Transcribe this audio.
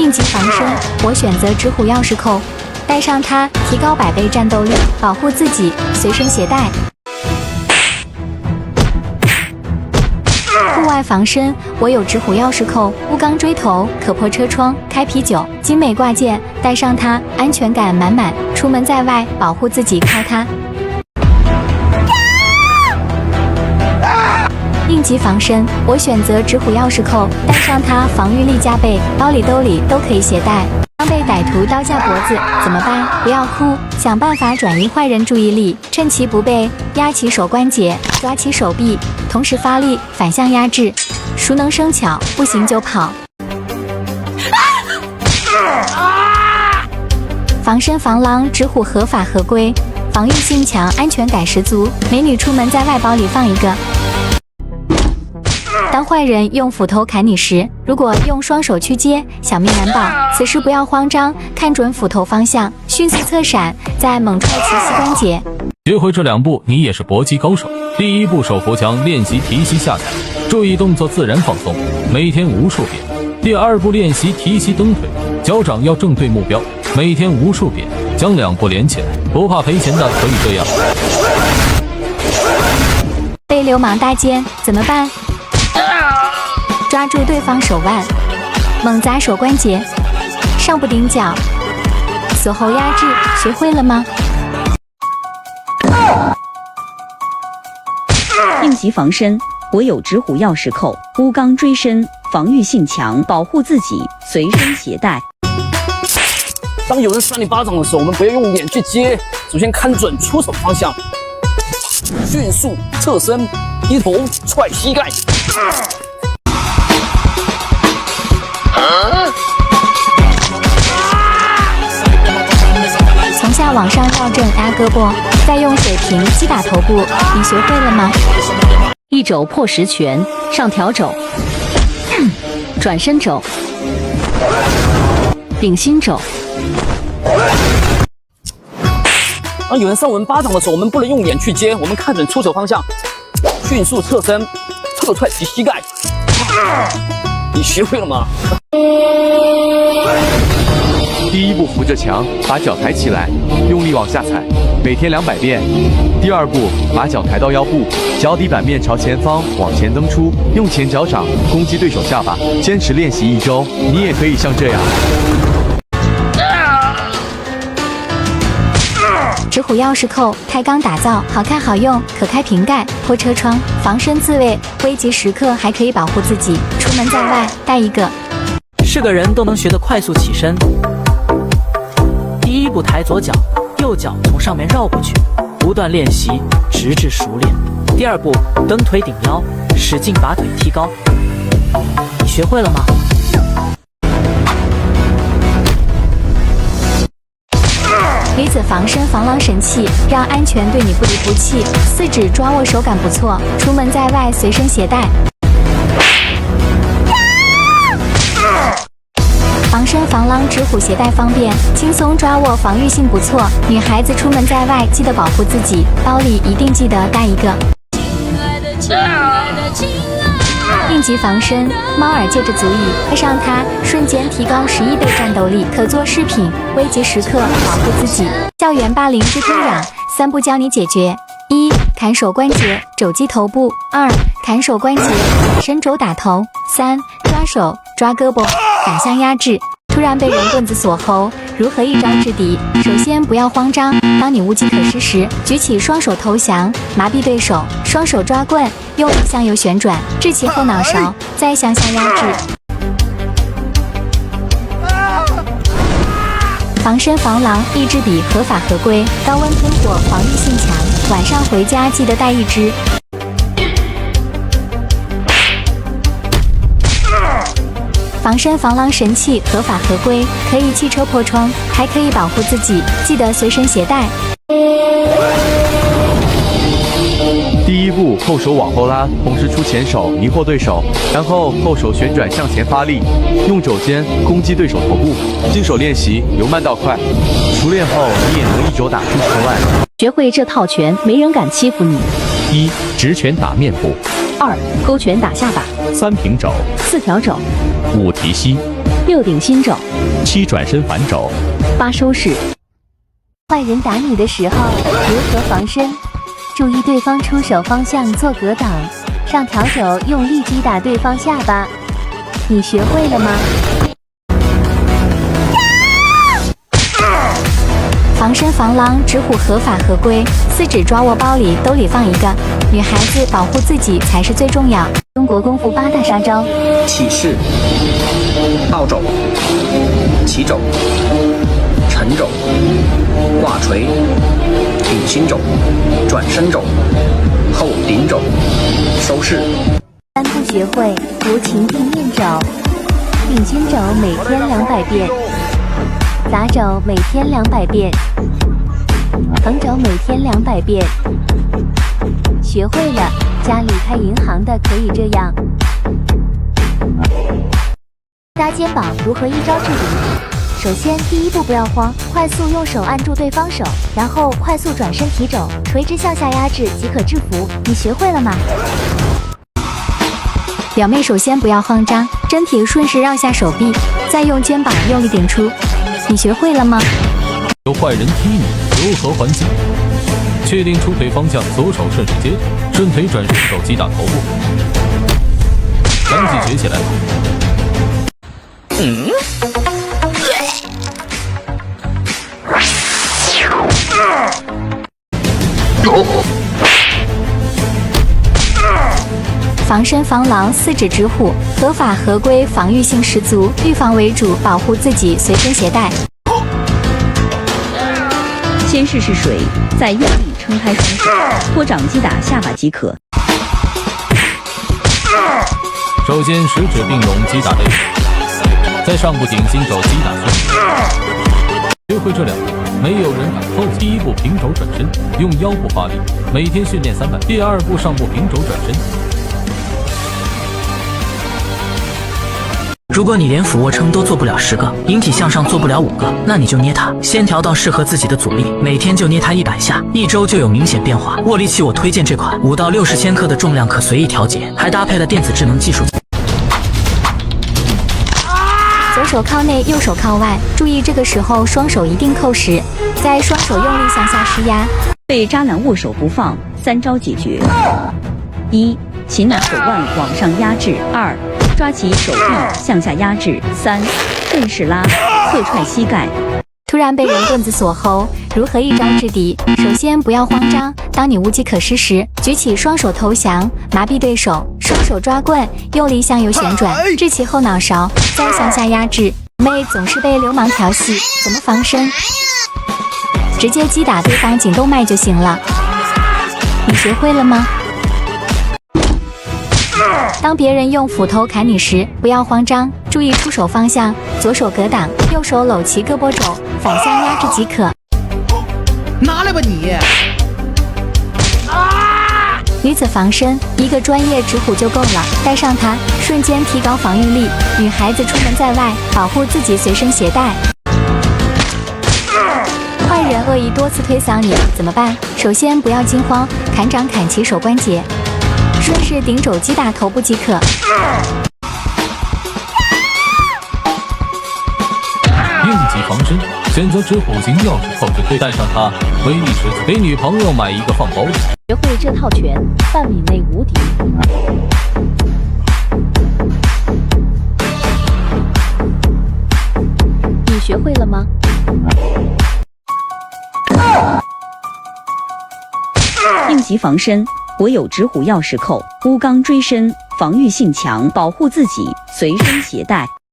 应急防身，我选择纸虎钥匙扣，带上它提高100倍战斗力，保护自己，随身携带。户外防身，我有纸虎钥匙扣、钨钢锥头，可破车窗、开啤酒，精美挂件，带上它，安全感满满。出门在外，保护自己靠它。应急防身，我选择纸虎钥匙扣，带上它，防御力加倍，包里兜里都可以携带。当被歹徒刀架脖子怎么办？不要哭，想办法转移坏人注意力，趁其不备，压其手关节，抓其手臂，同时发力反向压制。熟能生巧，不行就跑。防身防狼，纸虎合法合规，防御性强，安全感十足。美女出门在外，包里放一个。当坏人用斧头砍你时，如果用双手去接，小命难保。此时不要慌张，看准斧头方向，迅速侧闪，再猛踹其膝关节。学会这2步，你也是搏击高手。第1步手扶墙练习提膝下踩，注意动作自然放松，每天无数遍。第2步练习提膝蹬腿，脚掌要正对目标，每天无数遍。将2步连起来，不怕赔钱的可以这样。被流氓搭肩怎么办？抓住对方手腕，猛砸手关节，上不顶脚，锁后压制，学会了吗？应急防身，我有纸虎钥匙扣、钨钢锥身，防御性强，保护自己，随身携带。当有人扇你巴掌的时候，我们不要用脸去接，首先看准出手方向，迅速侧身，低头踹膝盖。从下往上绕正压胳膊，再用水平击打头部，你学会了吗？一肘破10拳，上挑肘，转身肘，顶心肘。当有人扇我们巴掌的时候，我们不能用脸去接，我们看准出手方向，迅速侧身，侧踹其膝盖。你学会了吗？第1步扶着墙，把脚抬起来，用力往下踩，每天200遍。第2步，把脚抬到腰部，脚底板面朝前方往前蹬出，用前脚掌攻击对手下巴。坚持练习1周，你也可以像这样。纸虎钥匙扣，钛钢打造，好看好用，可开瓶盖、破车窗，防身自卫，危急时刻还可以保护自己。出门在外带一个。是个人都能学得快速起身。第1步抬左脚，右脚从上面绕过去，不断练习，直至熟练。第2步蹬腿顶腰，使劲把腿提高。你学会了吗？离子防身防狼神器，让安全对你不离不弃。4指抓握手感不错，出门在外随身携带。防身防狼纸虎携带方便，轻松抓握，防御性不错。女孩子出门在外记得保护自己，包里一定记得带一个。应急防身，猫耳戒指足矣，配上它，瞬间提高11倍战斗力，可做饰品，危急时刻保护自己。校园霸凌之推攘，3步教你解决： 1. 砍手关节，肘击头部； 2. 砍手关节，伸肘打头； 3. 抓手，抓胳膊，反向压制。突然被人棍子锁喉，如何一招制敌？首先不要慌张，当你无计可施时，举起双手投降，麻痹对手，双手抓棍，用力向右旋转，至其后脑勺，再向下压制。防身防狼，一支笔合法合规，高温喷火，防御性强。晚上回家记得带一支。防身防狼神器合法合规，可以汽车破窗，还可以保护自己，记得随身携带。第1步，后手往后拉，同时出前手迷惑对手，然后后手旋转向前发力，用肘尖攻击对手头部。新手练习由慢到快，熟练后你也能一肘打出10万。学会这套拳，没人敢欺负你。1. 直拳打面部2. 勾拳打下巴3. 平肘4. 挑肘5. 提膝6. 顶心肘7转身反肘。8收势。坏人打你的时候如何防身？注意对方出手方向做格挡，上挑肘用力击打对方下巴。你学会了吗？防身防狼指虎合法合规，四指抓握包里兜里放一个。女孩子保护自己才是最重要。中国功夫8大杀招：起势、倒肘、起肘、沉肘、挂锤、顶心肘、转身肘、后顶肘、收势。3步学会无情地面肘，顶心肘每天200遍，砸肘每天200遍，横肘每天200遍。学会了，家里开银行的可以这样。搭肩膀如何一招制敌？首先，第一步不要慌，快速用手按住对方手，然后快速转身提肘，垂直向下压制即可制服。你学会了吗？表妹首先不要慌张，身体顺势绕下手臂，再用肩膀用力顶出。你学会了吗？有坏人踢你，如何还击？确定出腿方向，左手顺势接，顺腿转身手击打头部。当即学起来了。防身防狼，四指指虎，合法合规，防御性十足，预防为主，保护自己，随身携带。先试试水，再用力撑开双手，托掌击打下巴即可。首先食指并拢击打肋骨，在上部顶心肘击打孙子。学会这两步，没有人敢后。第一步平肘转身，用腰部发力，每天训练300。第二步上部平肘转身。如果你连俯卧撑都做不了10个，引体向上做不了5个，那你就捏它，先调到适合自己的阻力，每天就捏它100下，1周就有明显变化。握力器我推荐这款，5到60千克的重量可随意调节，还搭配了电子智能技术。左手靠内，右手靠外，注意这个时候双手一定扣实，再双手用力向下施压。被渣男握手不放，3招解决：1. 擒拿手腕往上压制；2. 抓起手臂向下压制；3. 顺势拉，侧踹膝盖。突然被人棍子锁喉，如何一招制敌？首先不要慌张，当你无计可施时，举起双手投降，麻痹对手，双手抓棍，用力向右旋转，制其后脑勺，再向下压制。妹总是被流氓调戏，怎么防身？直接击打对方颈动脉就行了。你学会了吗？当别人用斧头砍你时，不要慌张，注意出手方向，左手格挡，右手搂其胳膊肘，反向压制即可。拿来吧你！女子防身，一个专业指虎就够了，带上它，瞬间提高防御力。女孩子出门在外，保护自己随身携带。坏人恶意多次推搡你，怎么办？首先不要惊慌，砍掌砍其手关节，顺势顶肘击打头部即可。应急防身，选择指虎型钥匙扣着对，带上它，威力十足。给女朋友买一个放包里。学会这套拳，半米内无敌。你学会了吗？应急防身，我有指虎钥匙扣，乌钢锥身，防御性强，保护自己，随身携带。